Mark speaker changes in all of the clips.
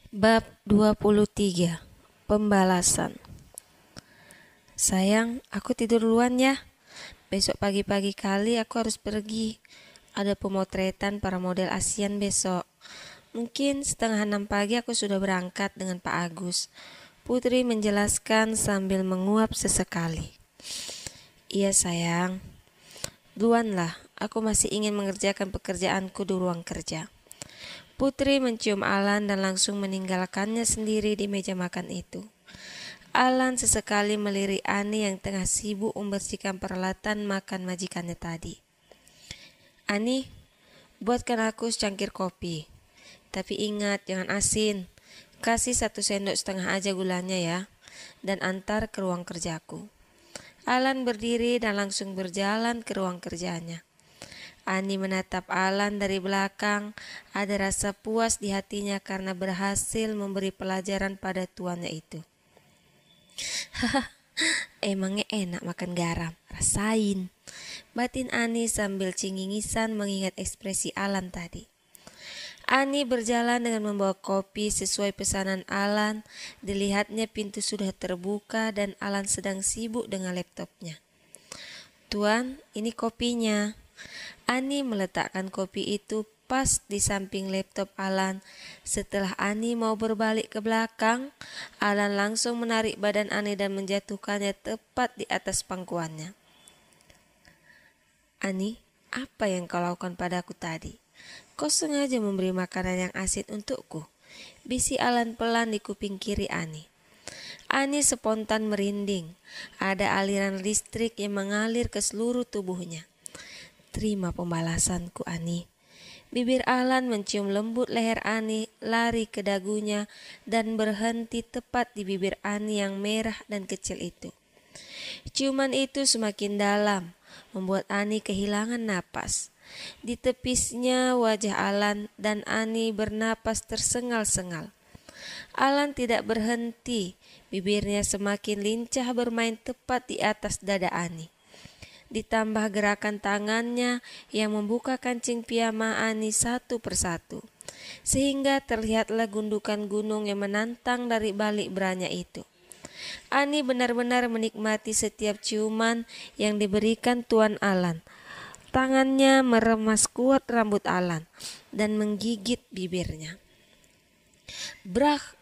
Speaker 1: Bab 23. Pembalasan. Sayang, aku tidur duluan ya. Besok pagi-pagi kali aku harus pergi. Ada pemotretan para model ASEAN besok. Mungkin 5:30 pagi aku sudah berangkat dengan Pak Agus. Putri menjelaskan sambil menguap sesekali. Iya sayang. Duluanlah, aku masih ingin mengerjakan pekerjaanku di ruang kerja. Putri mencium Alan dan langsung meninggalkannya sendiri di meja makan itu. Alan sesekali melirik Ani yang tengah sibuk membersihkan peralatan makan majikannya tadi. Ani, buatkan aku secangkir kopi. Tapi ingat, jangan asin. Kasih 1,5 sendok aja gulanya ya. Dan antar ke ruang kerjaku. Alan berdiri dan langsung berjalan ke ruang kerjanya. Ani menatap Alan dari belakang, ada rasa puas di hatinya karena berhasil memberi pelajaran pada tuannya itu. Haha, emangnya enak makan garam, rasain. Batin Ani sambil cengingisan mengingat ekspresi Alan tadi. Ani berjalan dengan membawa kopi sesuai pesanan Alan. Dilihatnya pintu sudah terbuka dan Alan sedang sibuk dengan laptopnya. Tuan, ini kopinya. Ani meletakkan kopi itu pas di samping laptop Alan. Setelah Ani mau berbalik ke belakang, Alan langsung menarik badan Ani dan menjatuhkannya tepat di atas pangkuannya. Ani, apa yang kau lakukan padaku tadi? Kau sengaja memberi makanan yang asin untukku. Bisi Alan pelan di kuping kiri Ani. Ani spontan merinding. Ada aliran listrik yang mengalir ke seluruh tubuhnya. Terima pembalasanku, Ani. Bibir Alan mencium lembut leher Ani, lari ke dagunya dan berhenti tepat di bibir Ani yang merah dan kecil itu. Ciuman itu semakin dalam, membuat Ani kehilangan napas. Di tepisnya wajah Alan dan Ani bernapas tersengal-sengal. Alan tidak berhenti, bibirnya semakin lincah bermain tepat di atas dada Ani. Ditambah gerakan tangannya yang membuka kancing piyama Ani satu persatu, sehingga terlihatlah gundukan gunung yang menantang dari balik beranya itu. Ani benar-benar menikmati setiap ciuman yang diberikan Tuan Alan. Tangannya meremas kuat rambut Alan dan menggigit bibirnya. Brak!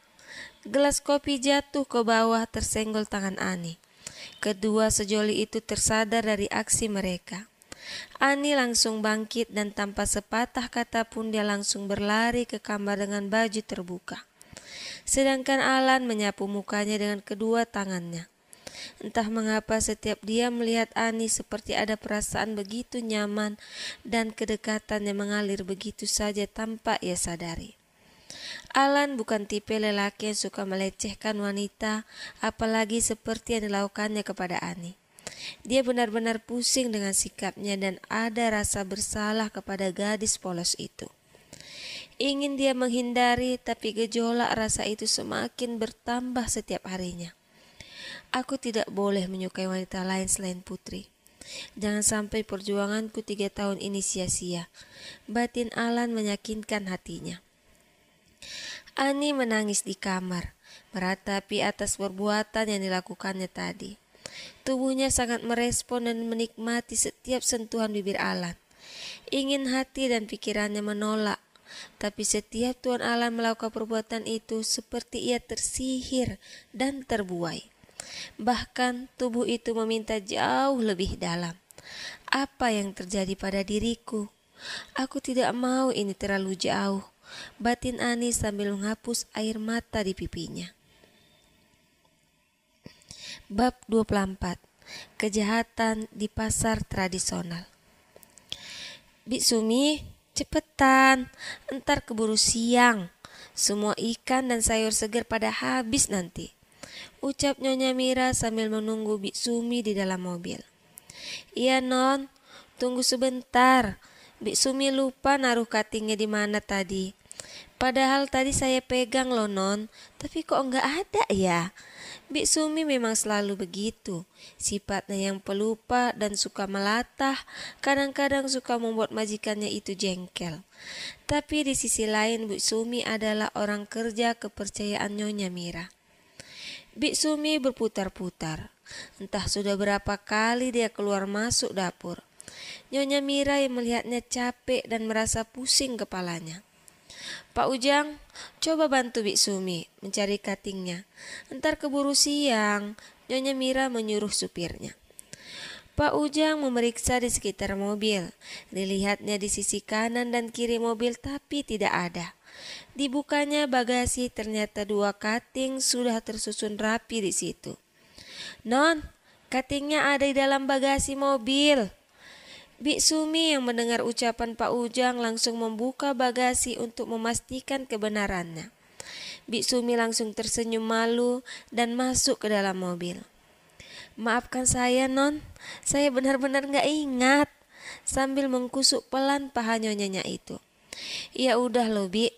Speaker 1: Gelas kopi jatuh ke bawah tersenggol tangan Ani. Kedua sejoli itu tersadar dari aksi mereka. Ani langsung bangkit dan tanpa sepatah kata pun dia langsung berlari ke kamar dengan baju terbuka. Sedangkan Alan menyapu mukanya dengan kedua tangannya. Entah mengapa setiap dia melihat Ani seperti ada perasaan begitu nyaman dan kedekatan yang mengalir begitu saja tanpa ia sadari. Alan bukan tipe lelaki yang suka melecehkan wanita, apalagi seperti yang dilakukannya kepada Ani. Dia benar-benar pusing dengan sikapnya dan ada rasa bersalah kepada gadis polos itu. Ingin dia menghindari, tapi gejolak rasa itu semakin bertambah setiap harinya. Aku tidak boleh menyukai wanita lain selain Putri. Jangan sampai perjuanganku 3 tahun ini sia-sia. Batin Alan meyakinkan hatinya. Ani menangis di kamar, meratapi atas perbuatan yang dilakukannya tadi. Tubuhnya sangat merespon dan menikmati setiap sentuhan bibir Alan. Ingin hati dan pikirannya menolak, tapi setiap Tuan Alan melakukan perbuatan itu seperti ia tersihir dan terbuai. Bahkan tubuh itu meminta jauh lebih dalam. Apa yang terjadi pada diriku? Aku tidak mau ini terlalu jauh. Batin Ani sambil menghapus air mata di pipinya. Bab 24. Kejahatan di pasar tradisional. Bik Sumi, cepetan, entar keburu siang. Semua ikan dan sayur segar pada habis nanti, ucap Nyonya Mira sambil menunggu Bik Sumi di dalam mobil. Iya non, tunggu sebentar. Bik Sumi lupa naruh cuttingnya di mana tadi. Padahal tadi saya pegang loh non, tapi kok enggak ada ya? Bik Sumi memang selalu begitu, sifatnya yang pelupa dan suka melatah, kadang-kadang suka membuat majikannya itu jengkel. Tapi di sisi lain Bik Sumi adalah orang kerja kepercayaan Nyonya Mira. Bik Sumi berputar-putar, entah sudah berapa kali dia keluar masuk dapur. Nyonya Mira yang melihatnya capek dan merasa pusing kepalanya. Pak Ujang, coba bantu Bik Sumi mencari katingnya. Entar keburu siang, Nyonya Mira menyuruh supirnya. Pak Ujang memeriksa di sekitar mobil. Dilihatnya di sisi kanan dan kiri mobil tapi tidak ada. Dibukanya bagasi, ternyata 2 kating sudah tersusun rapi di situ. Non, katingnya ada di dalam bagasi mobil. Bik Sumi yang mendengar ucapan Pak Ujang langsung membuka bagasi untuk memastikan kebenarannya. Bik Sumi langsung tersenyum malu dan masuk ke dalam mobil. Maafkan saya non, saya benar-benar gak ingat. Sambil mengkusuk pelan paha nyonyanya itu. Ya udah loh Bik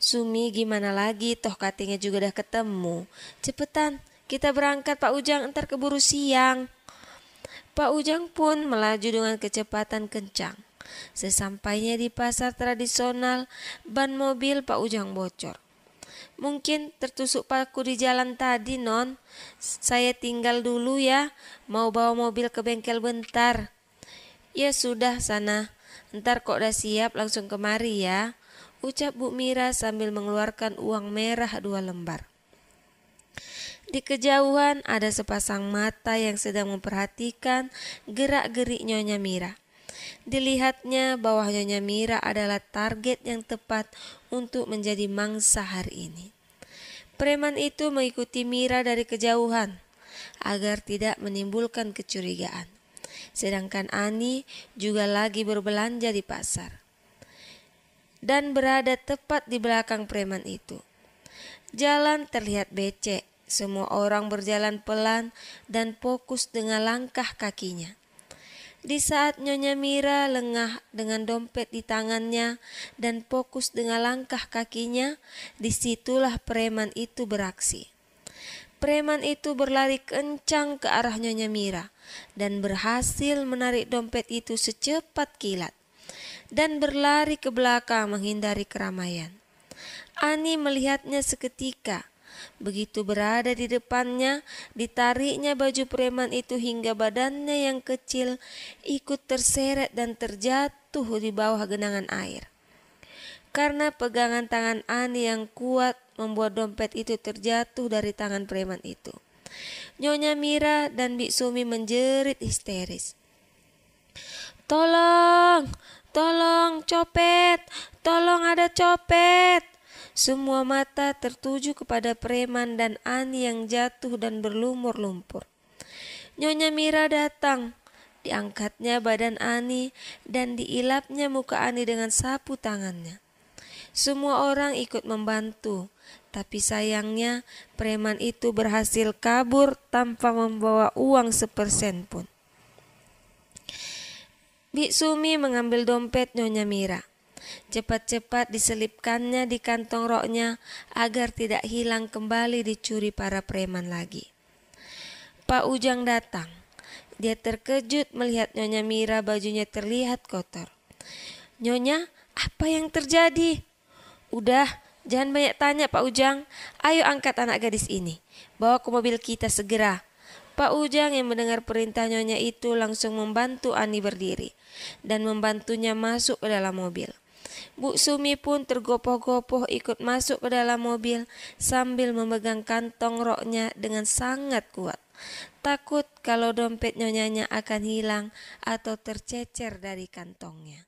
Speaker 1: Sumi, gimana lagi, toh katingnya juga udah ketemu. Cepetan, kita berangkat Pak Ujang, entar keburu siang. Pak Ujang pun melaju dengan kecepatan kencang. Sesampainya di pasar tradisional, ban mobil Pak Ujang bocor. Mungkin tertusuk paku di jalan tadi non. Saya tinggal dulu ya, mau bawa mobil ke bengkel bentar. Ya sudah sana, ntar kok udah siap langsung kemari ya, ucap Bu Mira sambil mengeluarkan uang merah 2 lembar. Di kejauhan ada sepasang mata yang sedang memperhatikan gerak-gerik Nyonya Mira. Dilihatnya bahwa Nyonya Mira adalah target yang tepat untuk menjadi mangsa hari ini. Preman itu mengikuti Mira dari kejauhan agar tidak menimbulkan kecurigaan. Sedangkan Ani juga lagi berbelanja di pasar dan berada tepat di belakang preman itu. Jalan terlihat becek. Semua orang berjalan pelan dan fokus dengan langkah kakinya. Di saat Nyonya Mira lengah dengan dompet di tangannya dan fokus dengan langkah kakinya, disitulah preman itu beraksi. Preman itu berlari kencang ke arah Nyonya Mira dan berhasil menarik dompet itu secepat kilat dan berlari ke belakang menghindari keramaian. Ani melihatnya seketika. Begitu berada di depannya, ditariknya baju preman itu hingga badannya yang kecil ikut terseret dan terjatuh di bawah genangan air. Karena pegangan tangan Ani yang kuat membuat dompet itu terjatuh dari tangan preman itu. Nyonya Mira dan Bik Sumi menjerit histeris. Tolong, tolong, copet, tolong ada copet. Semua mata tertuju kepada preman dan Ani yang jatuh dan berlumur lumpur. Nyonya Mira datang, diangkatnya badan Ani dan diilapnya muka Ani dengan sapu tangannya. Semua orang ikut membantu, tapi sayangnya preman itu berhasil kabur tanpa membawa uang sepersen pun. Bik Sumi mengambil dompet Nyonya Mira. Cepat-cepat diselipkannya di kantong roknya agar tidak hilang kembali dicuri para preman lagi. Pak Ujang datang. Dia terkejut melihat Nyonya Mira bajunya terlihat kotor. Nyonya, apa yang terjadi? Udah, jangan banyak tanya Pak Ujang. Ayo angkat anak gadis ini. Bawa ke mobil kita segera. Pak Ujang yang mendengar perintah Nyonya itu langsung membantu Ani berdiri dan membantunya masuk ke dalam mobil. Bu Sumi pun tergopoh-gopoh ikut masuk ke dalam mobil sambil memegang kantong roknya dengan sangat kuat. Takut kalau dompet Nyonyanya akan hilang atau tercecer dari kantongnya.